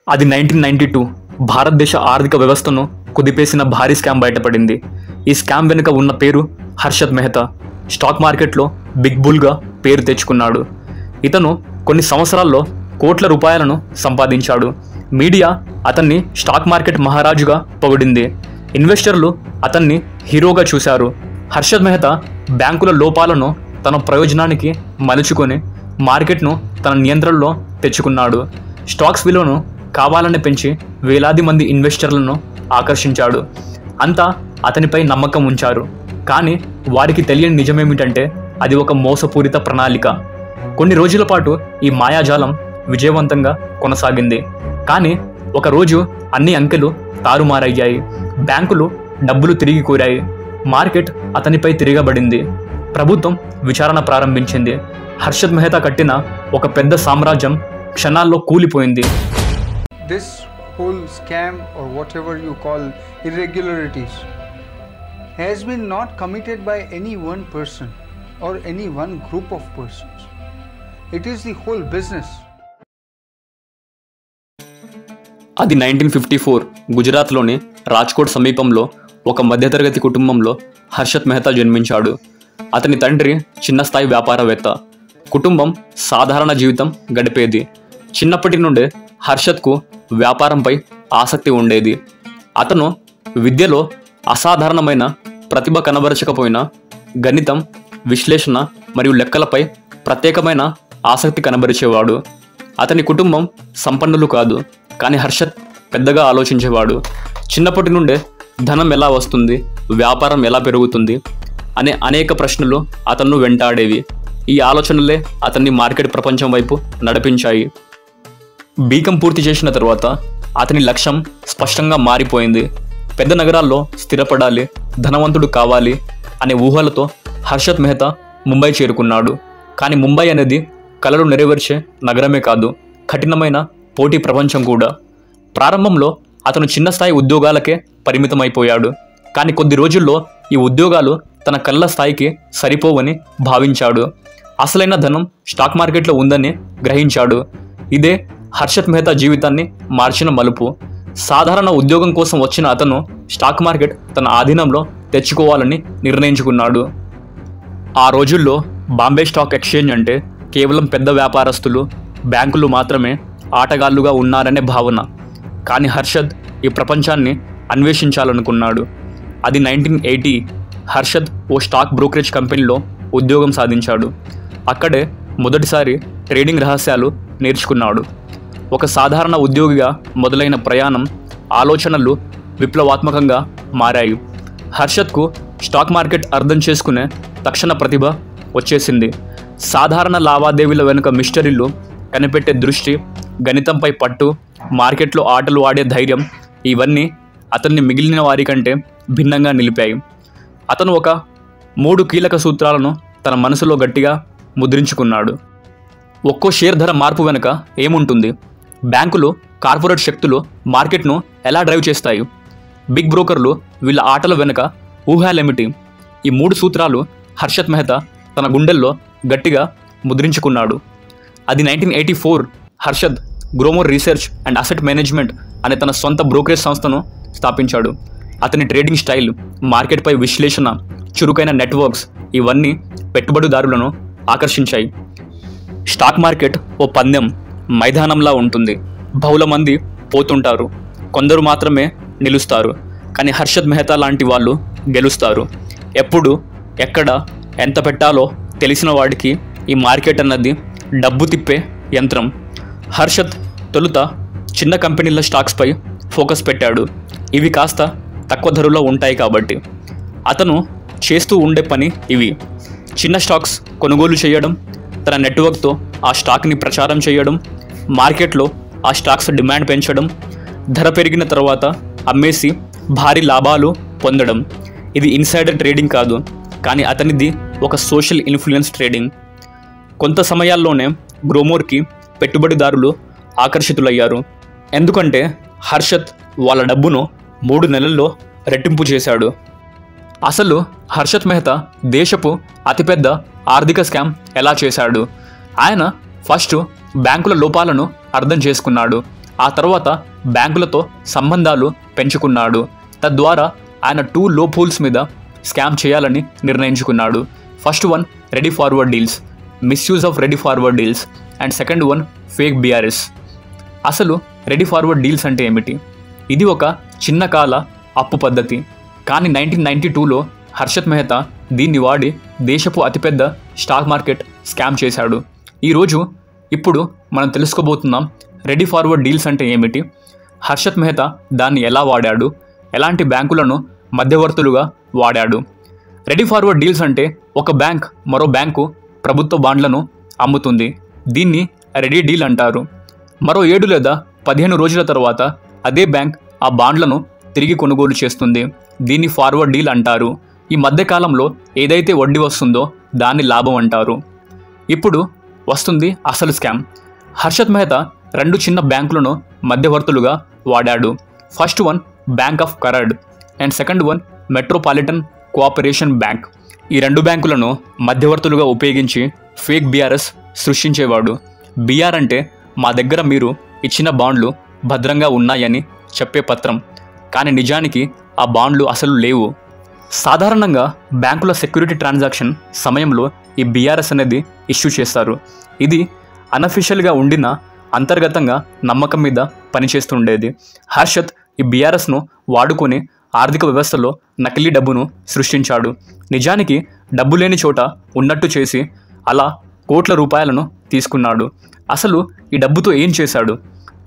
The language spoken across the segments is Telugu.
అది 1992 భారతదేశ ఆర్థిక వ్యవస్థను కుదిపేసిన భారీ స్కామ్ బయటపడింది. ఈ స్కామ్ వెనుక ఉన్న పేరు హర్షద్ మెహతా. స్టాక్ మార్కెట్లో బిగ్ బుల్గా పేరు తెచ్చుకున్నాడు. ఇతను కొన్ని సంవత్సరాల్లో కోట్ల రూపాయలను సంపాదించాడు. మీడియా అతన్ని స్టాక్ మార్కెట్ మహారాజుగా పొగిడింది. ఇన్వెస్టర్లు అతన్ని హీరోగా చూశారు. హర్షద్ మెహతా బ్యాంకుల లోపాలను తన ప్రయోజనానికి మలుచుకొని మార్కెట్ను తన నియంత్రణలో తెచ్చుకున్నాడు. స్టాక్స్ విలువను కావాలని పెంచి వేలాది మంది ఇన్వెస్టర్లను ఆకర్షించాడు. అంతా అతనిపై నమ్మకం ఉంచారు. కానీ వారికి తెలియని నిజమేమిటంటే అది ఒక మోసపూరిత ప్రణాళిక. కొన్ని రోజుల పాటు ఈ మాయాజాలం విజయవంతంగా కొనసాగింది. కానీ ఒకరోజు అన్ని అంకెలు తారుమారయ్యాయి. బ్యాంకులు డబ్బులు తిరిగి కోరాయి. మార్కెట్ అతనిపై తిరగబడింది. ప్రభుత్వం విచారణ ప్రారంభించింది. హర్షద్ మెహతా కట్టిన ఒక పెద్ద సామ్రాజ్యం క్షణాల్లో కూలిపోయింది. This whole scam or whatever you call irregularities has been not committed by any one person or any one group of persons. It is the whole business. అది 1954 గుజరాత్లోని రాజ్కోట్ సమీపంలో ఒక మధ్యతరగతి కుటుంబంలో హర్షద్ మెహతా జన్మించాడు. అతని తండ్రి చిన్న స్థాయి వ్యాపారవేత్త. కుటుంబం సాధారణ జీవితం గడిపేది. చిన్నప్పటి నుండే హర్షద్కు వ్యాపారంపై ఆసక్తి ఉండేది. అతను విద్యలో అసాధారణమైన ప్రతిభ కనబరచకపోయినా గణితం, విశ్లేషణ మరియు లెక్కలపై ప్రత్యేకమైన ఆసక్తి కనబరిచేవాడు. అతని కుటుంబం సంపన్నులు కాదు, కానీ హర్షద్ పెద్దగా ఆలోచించేవాడు. చిన్నప్పటి నుండే ధనం ఎలా వస్తుంది, వ్యాపారం ఎలా పెరుగుతుంది అనే అనేక ప్రశ్నలు అతన్ను వెంటాడేవి. ఈ ఆలోచనలే అతన్ని మార్కెట్ ప్రపంచం వైపు నడిపించాయి. బీకాం పూర్తి చేసిన తర్వాత అతని లక్ష్యం స్పష్టంగా మారిపోయింది. పెద్ద నగరాల్లో స్థిరపడాలి, ధనవంతుడు కావాలి అనే ఊహలతో హర్షద్ మెహతా ముంబై చేరుకున్నాడు. కానీ ముంబై అనేది కలలు నెరవేర్చే నగరమే కాదు, కఠినమైన పోటీ ప్రపంచం కూడా. ప్రారంభంలో అతను చిన్న స్థాయి ఉద్యోగాలకే పరిమితమైపోయాడు. కానీ కొద్ది రోజుల్లో ఈ ఉద్యోగాలు తన కళ్ళ స్థాయికి సరిపోవని భావించాడు. అసలైన ధనం స్టాక్ మార్కెట్లో ఉందని గ్రహించాడు. ఇదే హర్షద్ మెహతా జీవితాన్ని మార్చిన మలుపు. సాధారణ ఉద్యోగం కోసం వచ్చిన అతను స్టాక్ మార్కెట్ తన ఆధీనంలో తెచ్చుకోవాలని నిర్ణయించుకున్నాడు. ఆ రోజుల్లో బాంబే స్టాక్ ఎక్స్చేంజ్ అంటే కేవలం పెద్ద వ్యాపారస్తులు, బ్యాంకులు మాత్రమే ఆటగాళ్లుగా ఉన్నారనే భావన. కానీ హర్షద్ ఈ ప్రపంచాన్ని అన్వేషించాలనుకున్నాడు. అది 1980. హర్షద్ ఓ స్టాక్ బ్రోకరేజ్ కంపెనీలో ఉద్యోగం సాధించాడు. అక్కడే మొదటిసారి ట్రేడింగ్ రహస్యాలు నేర్చుకున్నాడు. ఒక సాధారణ ఉద్యోగిగా మొదలైన ప్రయాణం ఆలోచనలు విప్లవాత్మకంగా మారాయి. హర్షద్కు స్టాక్ మార్కెట్ అర్థం చేసుకునే తక్షణ ప్రతిభ వచ్చేసింది. సాధారణ లావాదేవీల వెనుక మిస్టరీలు కనిపెట్టే దృష్టి, గణితంపై పట్టు, మార్కెట్లో ఆటలు ఆడే ధైర్యం ఇవన్నీ అతన్ని మిగిలిన వారి కంటే భిన్నంగా నిలిపాయి. అతను ఒక 3 కీలక సూత్రాలను తన మనసులో గట్టిగా ముద్రించుకున్నాడు. ఒక్కో షేర్ ధర మార్పు వెనుక ఏముంటుంది? బ్యాంకులు, కార్పొరేట్ శక్తులు మార్కెట్ను ఎలా డ్రైవ్ చేస్తాయి? బిగ్ బ్రోకర్లు, వీళ్ళ ఆటల వెనుక ఊహాలేమిటి? ఈ 3 సూత్రాలు హర్షద్ మెహతా తన గుండెల్లో గట్టిగా ముద్రించుకున్నాడు. అది 1984. Harshad Gromor research and asset management అనే తన సొంత బ్రోకరేజ్ సంస్థను స్థాపించాడు. అతని ట్రేడింగ్ స్టైల్, మార్కెట్పై విశ్లేషణ, చురుకైన నెట్వర్క్స్ ఇవన్నీ పెట్టుబడిదారులను ఆకర్షించాయి. స్టాక్ మార్కెట్ ఓ పందెం మైదానంలా ఉంటుంది. బహుళ మంది పోతుంటారు, కొందరు మాత్రమే నిలుస్తారు. కానీ హర్షద్ మెహతా లాంటి వాళ్ళు గెలుస్తారు. ఎప్పుడు, ఎక్కడ, ఎంత పెట్టాలో తెలిసిన వాడికి ఈ మార్కెట్ అన్నది డబ్బు తిప్పే యంత్రం. హర్షద్ తొలుత చిన్న కంపెనీల స్టాక్స్పై ఫోకస్ పెట్టాడు. ఇవి కాస్త తక్కువ ధరలో ఉంటాయి కాబట్టి. అతను చేస్తూ ఉండే పని ఇవి: చిన్న స్టాక్స్ కొనుగోలు చేయడం, తన నెట్వర్క్తో ఆ స్టాక్ని ప్రచారం చేయడం, మార్కెట్లో ఆ స్టాక్స్ డిమాండ్ పెంచడం, ధర పెరిగిన తర్వాత అమ్మేసి భారీ లాభాలు పొందడం. ఇది ఇన్సైడర్ ట్రేడింగ్ కాదు, కానీ అతనిది ఒక సోషల్ ఇన్ఫ్లుయెన్స్ ట్రేడింగ్. కొంత సమయాల్లోనే గ్రోమోర్కి పెట్టుబడిదారులు ఆకర్షితులయ్యారు. ఎందుకంటే హర్షద్ వాళ్ళ డబ్బును 3 నెలల్లో రెట్టింపు చేశాడు. అసలు హర్షద్ మెహతా దేశపు అతిపెద్ద ఆర్థిక స్కామ్ ఎలా చేశాడు? ఆయన ఫస్ట్ బ్యాంకుల లోపాలను అర్థం చేసుకున్నాడు. ఆ తర్వాత బ్యాంకులతో సంబంధాలు పెంచుకున్నాడు. తద్వారా ఆయన 2 లోప్-హోల్స్ మీద స్కామ్ చేయాలని నిర్ణయించుకున్నాడు. First one ready forward deals, misuse of ready forward deals, and second one fake BRS. అసలు రెడీ ఫార్వర్డ్ డీల్స్ అంటే ఏమిటి? ఇది ఒక చిన్న కాల అప్పు పద్ధతి. కానీ 1992లో హర్షత్ మెహతా దీన్ని వాడి దేశపు అతిపెద్ద స్టాక్ మార్కెట్ స్కామ్ చేశాడు. ఇప్పుడు మనం తెలుసుకోబోతున్నాం రెడీ ఫార్వర్డ్ డీల్స్ అంటే ఏమిటి, హర్షత్ మెహతా దాన్ని ఎలా వాడాడు, ఎలాంటి బ్యాంకులను మధ్యవర్తులుగా వాడాడు. రెడీ ఫార్వర్డ్ డీల్స్ అంటే ఒక బ్యాంక్ మరో బ్యాంకు ప్రభుత్వ బాండ్లను అమ్ముతుంది. దీన్ని రెడీ డీల్ అంటారు. మరో 7 లేదా 15 రోజుల తర్వాత అదే బ్యాంక్ ఆ బాండ్లను తిరిగి కొనుగోలు చేస్తుంది. దీన్ని ఫార్వర్డ్ డీల్ అంటారు. ఈ మధ్యకాలంలో ఏదైతే వడ్డీ వస్తుందో దాన్ని లాభం అంటారు. ఇప్పుడు వస్తుంది అసలు స్కామ్. హర్షత్ మెహతా 2 చిన్న బ్యాంకులను మధ్యవర్తులుగా వాడాడు. First one bank of Karad and second one metropolitan cooperation bank. ఈ 2 బ్యాంకులను మధ్యవర్తులుగా ఉపయోగించి ఫేక్ బీఆర్ఎస్ సృష్టించేవాడు. బీఆర్ అంటే మా దగ్గర మీరు ఇచ్చిన బాండ్లు భద్రంగా ఉన్నాయని చెప్పే పత్రం. కానీ నిజానికి ఆ బాండ్లు అసలు లేవు. సాధారణంగా బ్యాంకుల సెక్యూరిటీ ట్రాన్సాక్షన్ సమయంలో ఈ బీఆర్ఎస్ అనేది ఇష్యూ చేస్తారు. ఇది అన్అఫీషియల్గా ఉండిన అంతర్గతంగా నమ్మకం మీద పనిచేస్తుండేది. హర్షత్ ఈ బీఆర్ఎస్ను వాడుకొని ఆర్థిక వ్యవస్థలో నకిలీ డబ్బును సృష్టించాడు. నిజానికి డబ్బు లేని చోట ఉన్నట్టు చేసి అలా కోట్ల రూపాయలను తీసుకున్నాడు. అసలు ఈ డబ్బుతో ఏం చేశాడు?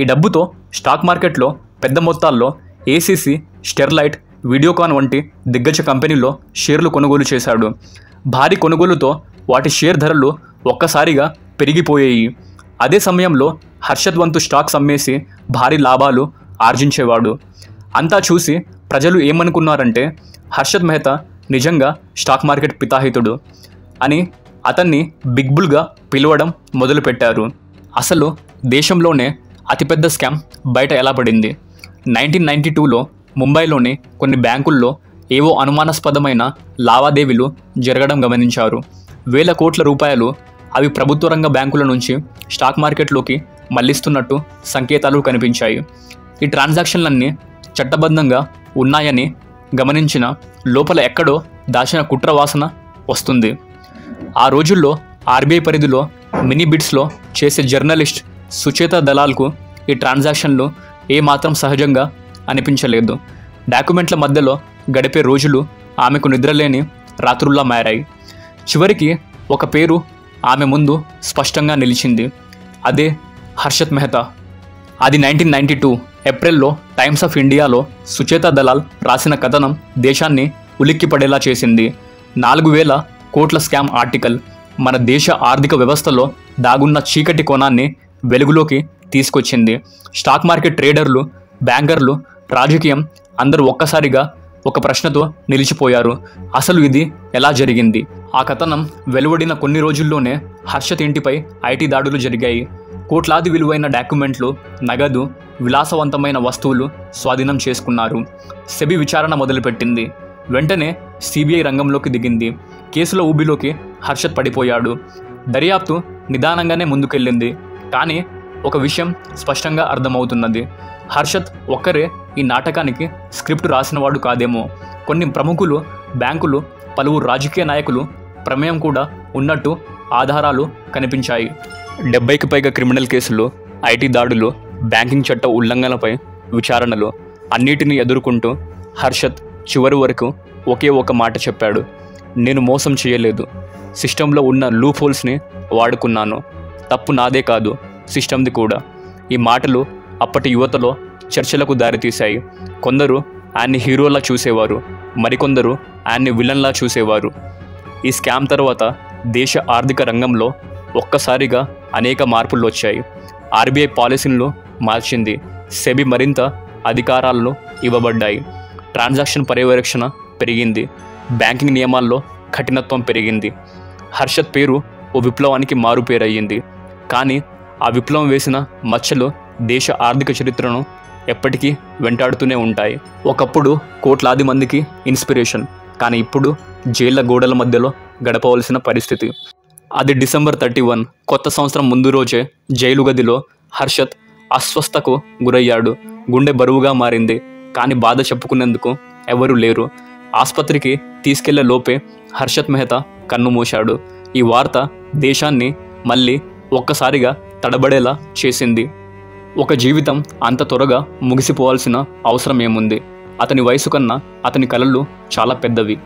ఈ డబ్బుతో స్టాక్ మార్కెట్లో పెద్ద మొత్తాల్లో ఏసీసీ, స్టెర్లైట్, వీడియోకాన్ వంటి దిగ్గజ కంపెనీల్లో షేర్లు కొనుగోలు చేశాడు. భారీ కొనుగోలుతో వాటి షేర్ ధరలు ఒక్కసారిగా పెరిగిపోయాయి. అదే సమయంలో హర్షత్ వంతు స్టాక్స్ అమ్మేసి భారీ లాభాలు ఆర్జించేవాడు. అంతా చూసి ప్రజలు ఏమనుకున్నారంటే హర్షత్ మెహతా నిజంగా స్టాక్ మార్కెట్ పితాహితుడు అని అతన్ని బిగ్ బుల్గా పిలవడం మొదలుపెట్టారు. అసలు దేశంలోనే అతిపెద్ద స్కామ్ బయట ఎలా పడింది? 1992లో ముంబైలోని కొన్ని బ్యాంకుల్లో ఏవో అనుమానాస్పదమైన లావాదేవీలు జరగడం గమనించారు. వేల కోట్ల రూపాయలు అవి ప్రభుత్వ రంగ బ్యాంకుల నుంచి స్టాక్ మార్కెట్లోకి మళ్లిస్తున్నట్టు సంకేతాలు కనిపించాయి. ఈ ట్రాన్సాక్షన్లన్నీ చట్టబద్ధంగా ఉన్నాయని గమనించిన లోపల ఎక్కడో దాచిన కుట్ర వాసన వస్తుంది. ఆ రోజుల్లో ఆర్బీఐ పరిధిలో మినీ బిట్స్లో చేసే జర్నలిస్ట్ సుచేతా దలాల్కు ఈ ట్రాన్సాక్షన్లు ఏమాత్రం సహజంగా అనిపించలేదు. డాక్యుమెంట్ల మధ్యలో గడిపే రోజులు ఆమెకు నిద్రలేని రాత్రుల్లా మారాయి. చివరికి ఒక పేరు ఆమె ముందు స్పష్టంగా నిలిచింది. అదే హర్షత్ మెహతా. అది 1992 ఏప్రిల్లో టైమ్స్ ఆఫ్ ఇండియాలో సుచేతా దలాల్ రాసిన కథనం దేశాన్ని ఉలిక్కిపడేలా చేసింది. 4000 కోట్ల స్కామ్ ఆర్టికల్ మన దేశ ఆర్థిక వ్యవస్థలో దాగున్న చీకటి కోణాన్ని వెలుగులోకి తీసుకొచ్చింది. స్టాక్ మార్కెట్ ట్రేడర్లు, బ్యాంకర్లు, రాజకీయం అందరూ ఒక్కసారిగా ఒక ప్రశ్నతో నిలిచిపోయారు. అసలు ఇది ఎలా జరిగింది? ఆ కథనం వెలువడిన కొన్ని రోజుల్లోనే హర్షత్ ఇంటిపై ఐటీ దాడులు జరిగాయి. కోట్లాది విలువైన డాక్యుమెంట్లు, నగదు, విలాసవంతమైన వస్తువులు స్వాధీనం చేసుకున్నారు. సెబీ విచారణ మొదలుపెట్టింది. వెంటనే సిబిఐ రంగంలోకి దిగింది. కేసుల ఊబిలోకి హర్షత్ పడిపోయాడు. దర్యాప్తు నిదానంగానే ముందుకెళ్ళింది. కానీ ఒక విషయం స్పష్టంగా అర్థమవుతున్నది. హర్షత్ ఒక్కరే ఈ నాటకానికి స్క్రిప్ట్ రాసినవాడు కాదేమో. కొన్ని ప్రముఖులు, బ్యాంకులు, పలువురు రాజకీయ నాయకులు ప్రమేయం కూడా ఉన్నట్టు ఆధారాలు కనిపించాయి. 70కి పైగా క్రిమినల్ కేసులు, ఐటీ దాడులు, బ్యాంకింగ్ చట్ట ఉల్లంఘనలపై విచారణలు అన్నిటినీ ఎదుర్కొంటూ హర్షత్ చివరి వరకు ఒకే ఒక మాట చెప్పాడు: నేను మోసం చేయలేదు. సిస్టంలో ఉన్న లూప్ హోల్స్ని వాడుకున్నాను. తప్పు నాదే కాదు, సిస్టమ్ది కూడా. ఈ మాటలు అప్పటి యువతలో చర్చలకు దారితీశాయి. కొందరు ఆయన్ని హీరోలా చూసేవారు, మరికొందరు ఆయన్ని విలన్లా చూసేవారు. ఈ స్కామ్ తర్వాత దేశ ఆర్థిక రంగంలో ఒక్కసారిగా అనేక మార్పులు వచ్చాయి. ఆర్బీఐ పాలసీలను మార్చింది. సెబీ మరింత అధికారాలను ఇవ్వబడ్డాయి. ట్రాన్సాక్షన్ పర్యవేక్షణ పెరిగింది. బ్యాంకింగ్ నియమాల్లో కఠినత్వం పెరిగింది. హర్షత్ పేరు ఓ విప్లవానికి మారుపేరయ్యింది. కానీ ఆ విప్లవం వేసిన మచ్చలు దేశ ఆర్థిక చరిత్రను ఎప్పటికీ వెంటాడుతూనే ఉంటాయి. ఒకప్పుడు కోట్లాది మందికి ఇన్స్పిరేషన్, కానీ ఇప్పుడు జైళ్ల గోడల మధ్యలో గడపవలసిన పరిస్థితి. అది డిసెంబర్ 31 కొత్త సంవత్సరం ముందు రోజే జైలు గదిలో హర్షత్ అస్వస్థకు గురయ్యాడు. గుండె బరువుగా మారింది. కానీ బాధ చెప్పుకునేందుకు ఎవరూ లేరు. ఆసుపత్రికి తీసుకెళ్లే లోపే హర్షత్ మెహతా కన్ను మూశాడు. ఈ వార్త దేశాన్ని మళ్ళీ ఒక్కసారిగా తడబడేలా చేసింది. ఒక జీవితం అంత త్వరగా ముగిసిపోవాల్సిన అవసరం ఏముంది? అతని వయసు కన్నా అతని కలలు చాలా పెద్దవి.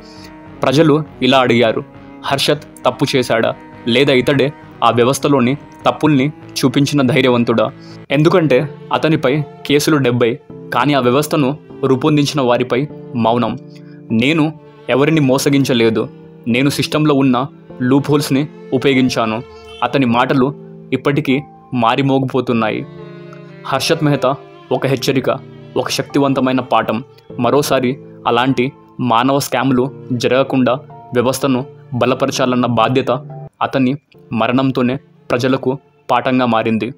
ప్రజలు ఇలా అడిగారు, హర్షత్ తప్పు చేశాడా, లేదా ఇతడే ఆ వ్యవస్థలోని తప్పుల్ని చూపించిన ధైర్యవంతుడా? ఎందుకంటే అతనిపై కేసులు 70, కానీ ఆ వ్యవస్థను రూపొందించిన వారిపై మౌనం. నేను ఎవరిని మోసగించలేదు, నేను సిస్టంలో ఉన్న లూప్ హోల్స్ని ఉపయోగించాను. అతని మాటలు ఇప్పటికీ మారిమోగిపోతున్నాయి. హర్షత్ మెహతా ఒక హెచ్చరిక, ఒక శక్తివంతమైన పాఠం. మరోసారి అలాంటి మానవ స్కాములు జరగకుండా వ్యవస్థను బలపరచాలన్న బాధ్యత అతని మరణంతోనే ప్రజలకు పాఠంగా మారింది.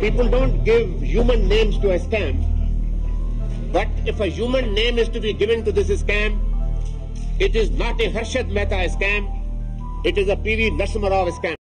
People don't give human names to a scam, but if a human name is to be given to this scam, it is not a Harshad Mehta scam, it is a PV Narasimha Rao scam.